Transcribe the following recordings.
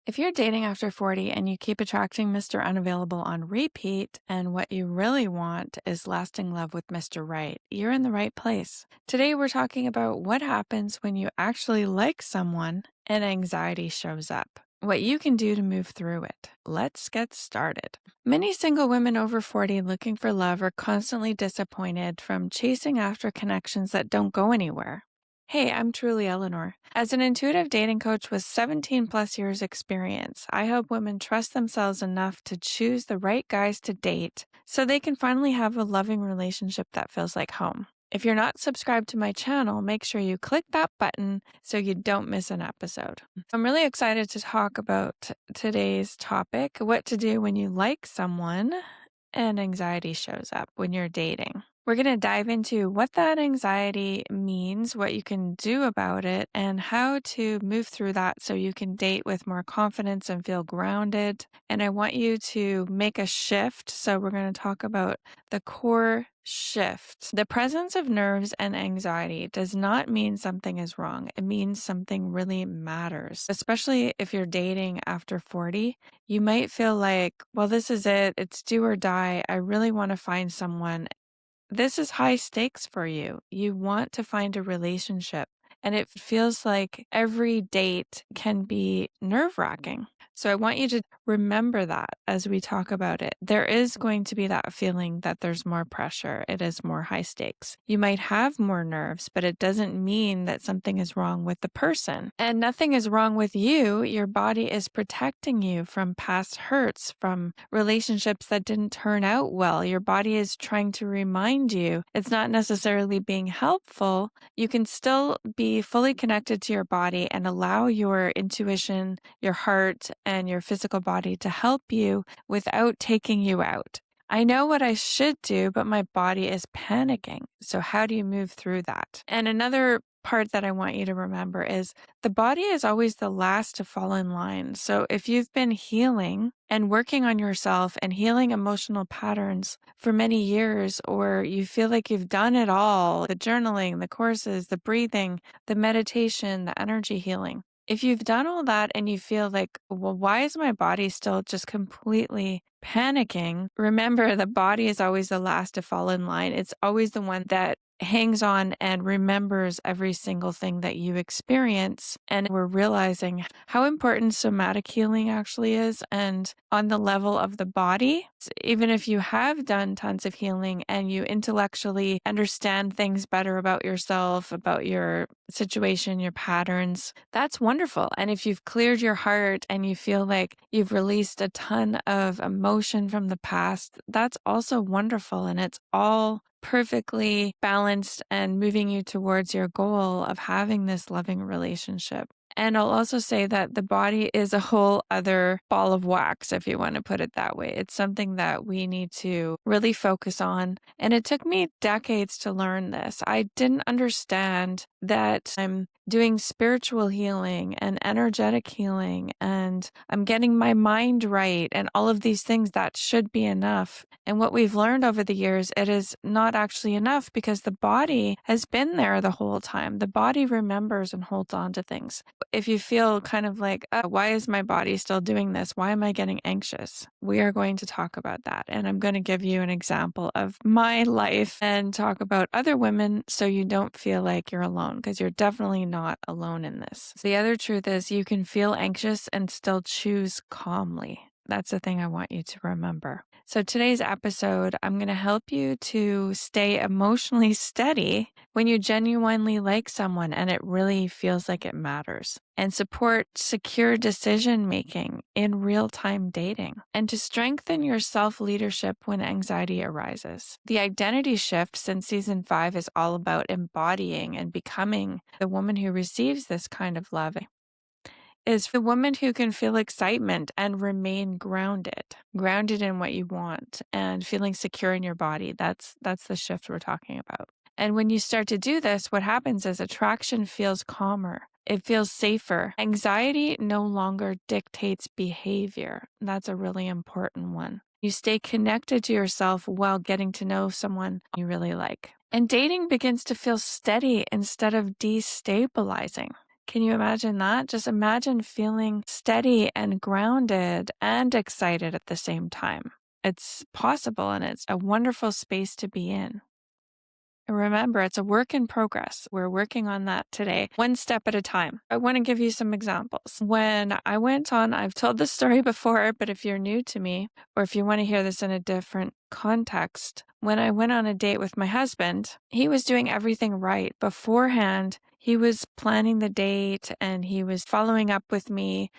If you're dating after 40 and you keep attracting Mr. Unavailable on repeat, and what you really want is lasting love with Mr. Right, you're in the right place. Today, we're talking about what happens when you actually like someone and anxiety shows up. What you can do to move through it. Let's get started. Many single women over 40 looking for love are constantly disappointed from chasing after connections that don't go anywhere. Hey, I'm Truly Eleanor. As an intuitive dating coach with 17 plus years experience, I help women trust themselves enough to choose the right guys to date so they can finally have a loving relationship that feels like home. If you're not subscribed to my channel, make sure you click that button so you don't miss an episode. I'm really excited to talk about today's topic, what to do when you like someone and anxiety shows up when you're dating. We're going to dive into what that anxiety means, what you can do about it, and how to move through that so you can date with more confidence and feel grounded. And I want you to make a shift. So we're going to talk about the core shift. The presence of nerves and anxiety does not mean something is wrong. It means something really matters, especially if you're dating after 40. You might feel like, well, this is it. It's do or die. I really want to find someone. This is high stakes for you. You want to find a relationship, and it feels like every date can be nerve-wracking. So I want you to remember that as we talk about it. There is going to be that feeling that there's more pressure. It is more high stakes. You might have more nerves, but it doesn't mean that something is wrong with the person. And nothing is wrong with you. Your body is protecting you from past hurts, from relationships that didn't turn out well. Your body is trying to remind you it's not necessarily being helpful. You can still be fully connected to your body and allow your intuition, your heart, and your physical body to help you without taking you out. I know what I should do, but my body is panicking. So how do you move through that? And another part that I want you to remember is the body is always the last to fall in line. So if you've been healing and working on yourself and healing emotional patterns for many years, or you feel like you've done it all, the journaling, the courses, the breathing, the meditation, the energy healing, if you've done all that and you feel like, well, why is my body still just completely panicking? Remember, the body is always the last to fall in line. It's always the one that hangs on and remembers every single thing that you experience. And we're realizing how important somatic healing actually is. And on the level of the body, even if you have done tons of healing and you intellectually understand things better about yourself, about your situation, your patterns, that's wonderful. And if you've cleared your heart and you feel like you've released a ton of emotion from the past, that's also wonderful. And it's all perfectly balanced and moving you towards your goal of having this loving relationship. And I'll also say that the body is a whole other ball of wax, if you want to put it that way. It's something that we need to really focus on. And it took me decades to learn this. I didn't understand that I'm doing spiritual healing and energetic healing, and I'm getting my mind right, and all of these things that should be enough. And what we've learned over the years, it is not actually enough because the body has been there the whole time. The body remembers and holds on to things. If you feel kind of like, why is my body still doing this? Why am I getting anxious? We are going to talk about that. And I'm going to give you an example of my life and talk about other women so you don't feel like you're alone, because you're definitely not alone in this. The other truth is you can feel anxious and still choose calmly. That's the thing I want you to remember. So today's episode, I'm going to help you to stay emotionally steady when you genuinely like someone and it really feels like it matters, and support secure decision making in real-time dating, and to strengthen your self-leadership when anxiety arises. The identity shift since season 5 is all about embodying and becoming the woman who receives this kind of love, is the woman who can feel excitement and remain grounded in what you want and feeling secure in your body. That's the shift we're talking about. And when you start to do this, what happens is attraction feels calmer. It feels safer. Anxiety no longer dictates behavior. That's a really important one. You stay connected to yourself while getting to know someone you really like. And dating begins to feel steady instead of destabilizing. Can you imagine that? Just imagine feeling steady and grounded and excited at the same time. It's possible and it's a wonderful space to be in. Remember, it's a work in progress. We're working on that today, one step at a time. I want to give you some examples. When I went on, I've told this story before, but if you're new to me, or if you want to hear this in a different context, when I went on a date with my husband, he was doing everything right beforehand. He was planning the date and he was following up with me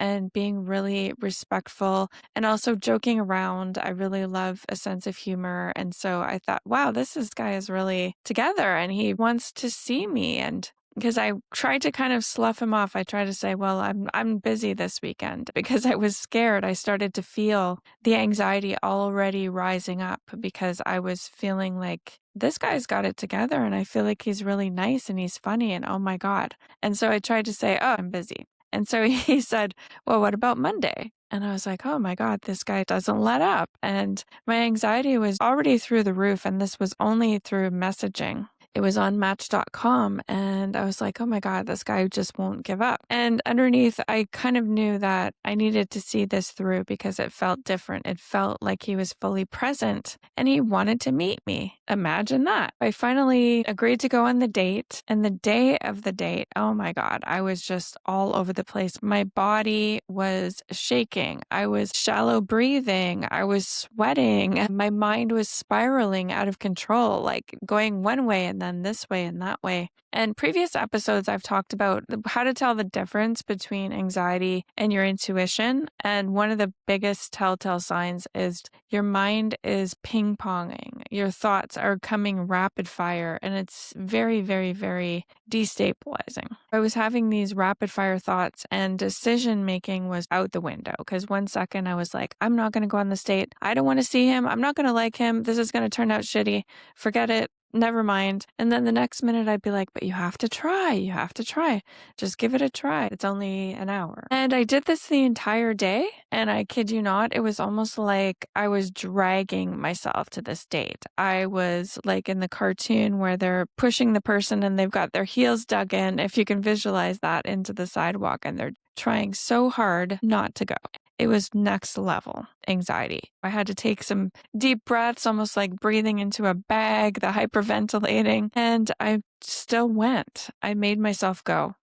and being really respectful and also joking around. I really love a sense of humor. And so I thought, wow, this guy is really together and he wants to see me. And because I tried to kind of slough him off, I tried to say, well, I'm busy this weekend because I was scared. I started to feel the anxiety already rising up because I was feeling like this guy's got it together and I feel like he's really nice and he's funny and oh my God. And so I tried to say, oh, I'm busy. And so he said, well, what about Monday? And I was like, oh my God, this guy doesn't let up. And my anxiety was already through the roof. And this was only through messaging. It was on Match.com. And I was like, oh my God, this guy just won't give up. And underneath, I kind of knew that I needed to see this through because it felt different. It felt like he was fully present and he wanted to meet me. Imagine that. I finally agreed to go on the date. And the day of the date, oh my God, I was just all over the place. My body was shaking. I was shallow breathing. I was sweating. My mind was spiraling out of control, like going one way and then this way and that way. And previous episodes, I've talked about how to tell the difference between anxiety and your intuition. And one of the biggest telltale signs is your mind is ping-ponging. Your thoughts are coming rapid fire, and it's very, very, very destabilizing. I was having these rapid fire thoughts, and decision making was out the window because one second I was like, I'm not going to go on this date. I don't want to see him. I'm not going to like him. This is going to turn out shitty. Forget it. Never mind. And then the next minute I'd be like, but you have to try. You have to try. Just give it a try. It's only an hour. And I did this the entire day. And I kid you not, it was almost like I was dragging myself to this date. I was like in the cartoon where they're pushing the person and they've got their heels dug in, if you can visualize that, into the sidewalk, and they're trying so hard not to go. It was next level anxiety. I had to take some deep breaths, almost like breathing into a bag, the hyperventilating, and I still went. I made myself go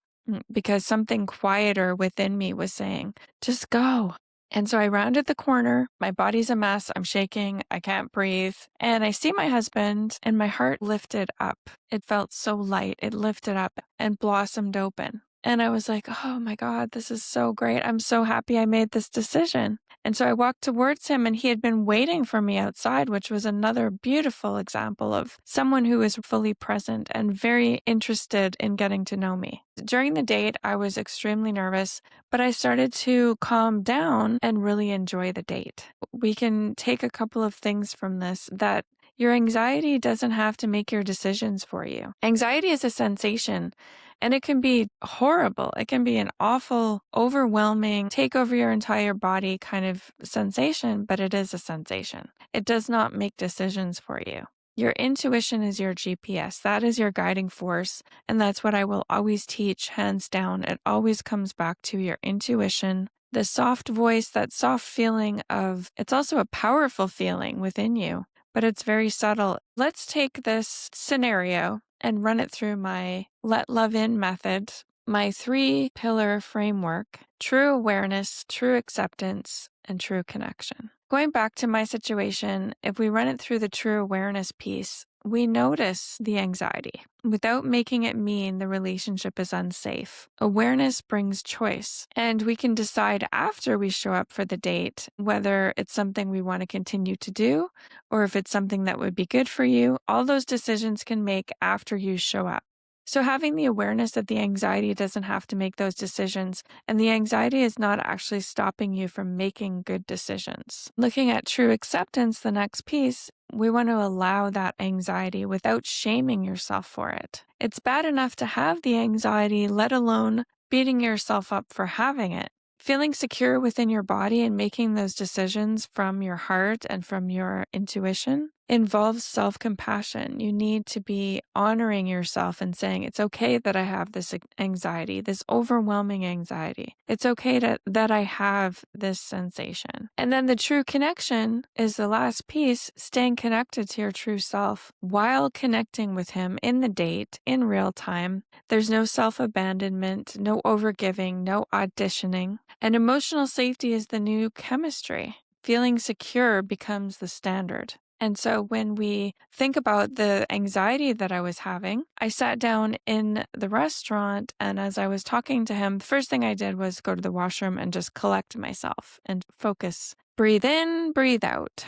because something quieter within me was saying, just go. And so I rounded the corner. My body's a mess. I'm shaking. I can't breathe. And I see my husband, and my heart lifted up. It felt so light. It lifted up and blossomed open. And I was like, oh my God, this is so great. I'm so happy I made this decision. And so I walked towards him, and he had been waiting for me outside, which was another beautiful example of someone who was fully present and very interested in getting to know me. During the date, I was extremely nervous, but I started to calm down and really enjoy the date. We can take a couple of things from this, that your anxiety doesn't have to make your decisions for you. Anxiety is a sensation, and it can be horrible. It can be an awful, overwhelming, take over your entire body kind of sensation, but it is a sensation. It does not make decisions for you. Your intuition is your GPS. That is your guiding force. And that's what I will always teach, hands down. It always comes back to your intuition, the soft voice, that soft feeling of, it's also a powerful feeling within you, but it's very subtle. Let's take this scenario and run it through my Let Love In method, my 3-pillar framework: true awareness, true acceptance, and true connection. Going back to my situation, if we run it through the true awareness piece, we notice the anxiety without making it mean the relationship is unsafe. Awareness brings choice, and we can decide after we show up for the date whether it's something we want to continue to do or if it's something that would be good for you. All those decisions can make after you show up. So having the awareness that the anxiety doesn't have to make those decisions, and the anxiety is not actually stopping you from making good decisions. Looking at true acceptance, the next piece, we want to allow that anxiety without shaming yourself for it. It's bad enough to have the anxiety, let alone beating yourself up for having it. Feeling secure within your body and making those decisions from your heart and from your intuition, involves self-compassion. You need to be honoring yourself and saying, it's okay that I have this anxiety, this overwhelming anxiety. It's okay that I have this sensation. And then the true connection is the last piece, staying connected to your true self while connecting with him in the date, in real time. There's no self-abandonment, no overgiving, no auditioning. And emotional safety is the new chemistry. Feeling secure becomes the standard. And so when we think about the anxiety that I was having, I sat down in the restaurant, and as I was talking to him, the first thing I did was go to the washroom and just collect myself and focus. Breathe in, breathe out.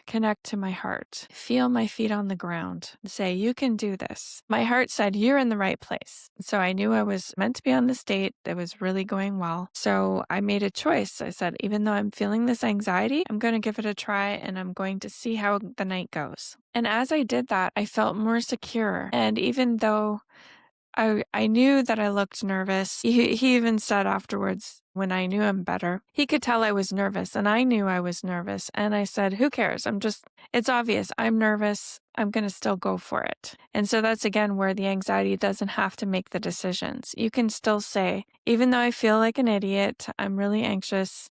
Connect to my heart. Feel my feet on the ground. Say, you can do this. My heart said, you're in the right place. So I knew I was meant to be on this date. It was really going well. So I made a choice. I said, even though I'm feeling this anxiety, I'm going to give it a try and I'm going to see how the night goes. And as I did that, I felt more secure. And even though I knew that I looked nervous. He even said afterwards, when I knew him better, he could tell I was nervous, and I knew I was nervous. And I said, who cares? It's obvious. I'm nervous. I'm going to still go for it. And so that's again where the anxiety doesn't have to make the decisions. You can still say, even though I feel like an idiot, I'm really anxious.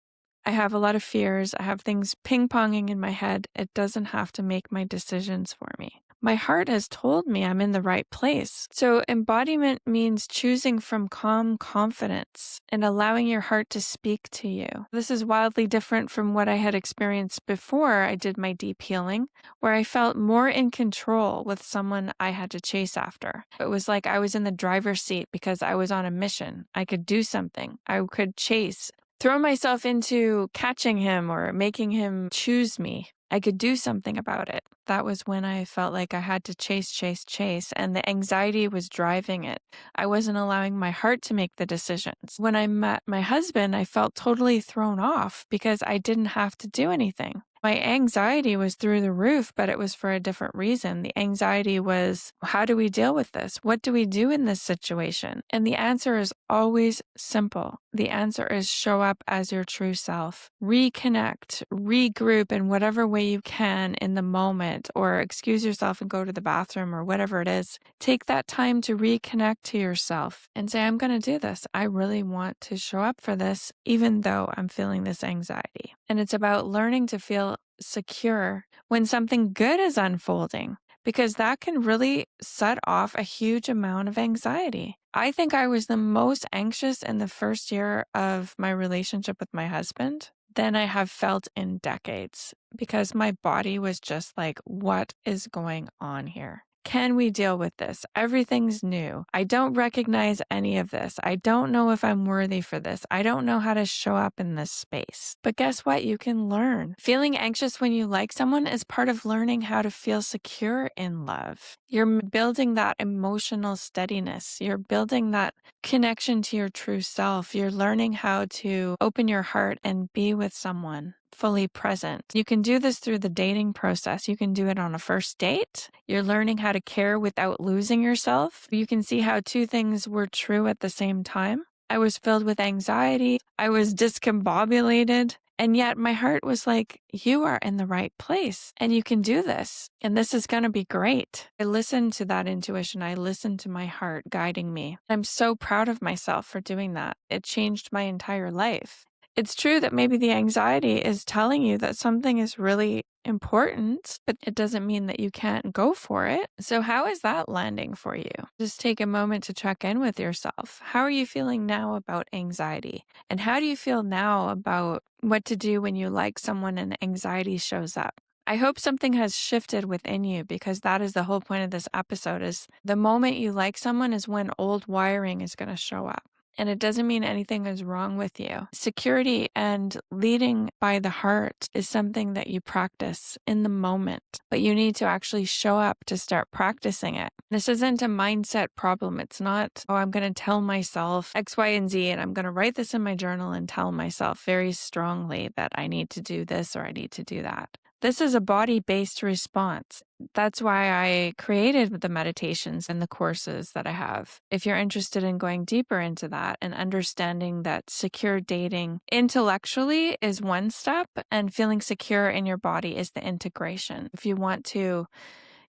I have a lot of fears. I have things ping-ponging in my head. It doesn't have to make my decisions for me. My heart has told me I'm in the right place. So embodiment means choosing from calm confidence and allowing your heart to speak to you. This is wildly different from what I had experienced before I did my deep healing, where I felt more in control with someone I had to chase after. It was like I was in the driver's seat because I was on a mission. I could do something. I could chase, throw myself into catching him or making him choose me. I could do something about it. That was when I felt like I had to chase, and the anxiety was driving it. I wasn't allowing my heart to make the decisions. When I met my husband, I felt totally thrown off because I didn't have to do anything. My anxiety was through the roof, but it was for a different reason. The anxiety was, how do we deal with this? What do we do in this situation? And the answer is always simple. The answer is show up as your true self. Reconnect, regroup in whatever way you can in the moment, or excuse yourself and go to the bathroom or whatever it is. Take that time to reconnect to yourself and say, I'm going to do this. I really want to show up for this, even though I'm feeling this anxiety. And it's about learning to feel secure when something good is unfolding, because that can really set off a huge amount of anxiety. I think I was the most anxious in the first year of my relationship with my husband than I have felt in decades, because my body was just like, what is going on here? Can we deal with this? Everything's new. I don't recognize any of this. I don't know if I'm worthy for this. I don't know how to show up in this space. But guess what? You can learn. Feeling anxious when you like someone is part of learning how to feel secure in love. You're building that emotional steadiness. You're building that connection to your true self. You're learning how to open your heart and be with someone fully present. You can do this through the dating process. You can do it on a first date. You're learning how to care without losing yourself. You can see how two things were true at the same time. I was filled with anxiety. I was discombobulated. And yet my heart was like, you are in the right place and you can do this. And this is going to be great. I listened to that intuition. I listened to my heart guiding me. I'm so proud of myself for doing that. It changed my entire life. It's true that maybe the anxiety is telling you that something is really important, but it doesn't mean that you can't go for it. So how is that landing for you? Just take a moment to check in with yourself. How are you feeling now about anxiety? And how do you feel now about what to do when you like someone and anxiety shows up? I hope something has shifted within you, because that is the whole point of this episode, is the moment you like someone is when old wiring is going to show up. And it doesn't mean anything is wrong with you. Security and leading by the heart is something that you practice in the moment, but you need to actually show up to start practicing it. This isn't a mindset problem. It's not, oh, I'm going to tell myself X, Y, and Z, and I'm going to write this in my journal and tell myself very strongly that I need to do this or I need to do that. This is a body-based response. That's why I created the meditations and the courses that I have. If you're interested in going deeper into that and understanding that secure dating intellectually is one step and feeling secure in your body is the integration. If you want to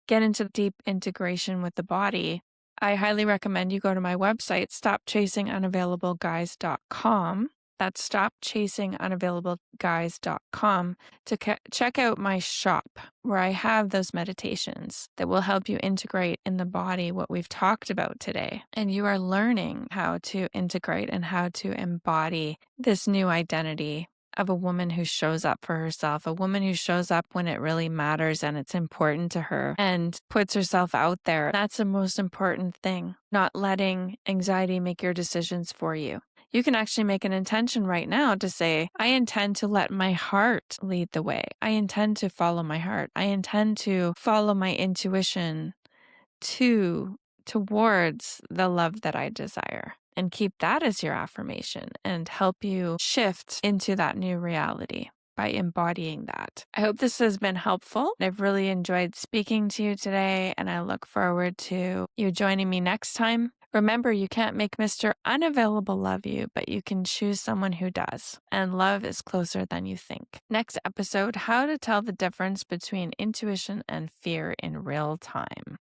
get into deep integration with the body, I highly recommend you go to my website, stopchasingunavailableguys.com. That's stopchasingunavailableguys.com to check out my shop where I have those meditations that will help you integrate in the body what we've talked about today. And you are learning how to integrate and how to embody this new identity of a woman who shows up for herself, a woman who shows up when it really matters and it's important to her and puts herself out there. That's the most important thing, not letting anxiety make your decisions for you. You can actually make an intention right now to say, I intend to let my heart lead the way. I intend to follow my heart. I intend to follow my intuition towards the love that I desire. And keep that as your affirmation and help you shift into that new reality by embodying that. I hope this has been helpful. I've really enjoyed speaking to you today, and I look forward to you joining me next time. Remember, you can't make Mr. Unavailable love you, but you can choose someone who does. And love is closer than you think. Next episode, how to tell the difference between intuition and fear in real time.